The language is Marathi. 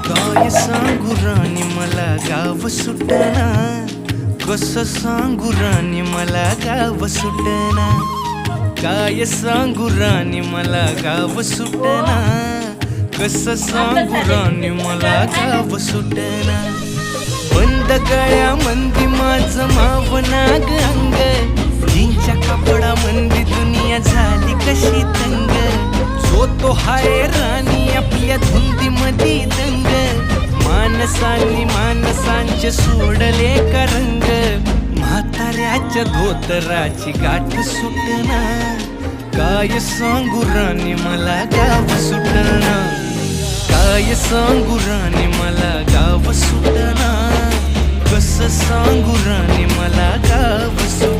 काय सांगू राणी मला गाव सुटना, कसं सांगू राणी मला गाव सुटना. काय सांगू राणी मला गाव सुटना, कसं सांगू राणी मला गाव सुटना. बंद गळ्या मंदी माझं मावनाग अंग, जीनच्या कपडा मंदी दुनिया झाली कशी तंग. जो तो हाय राणी आपल्या धुंदी मधी दंग, माणसांनी माणसांचे सोडले का रंग. म्हाताऱ्याच्या धोतराची गाठ सुटना, काय सांगू राणी मला गाव सुटना. काय सांगू राणी मला गाव सुटना, कसं सांगू राणी मला गाव सुटना.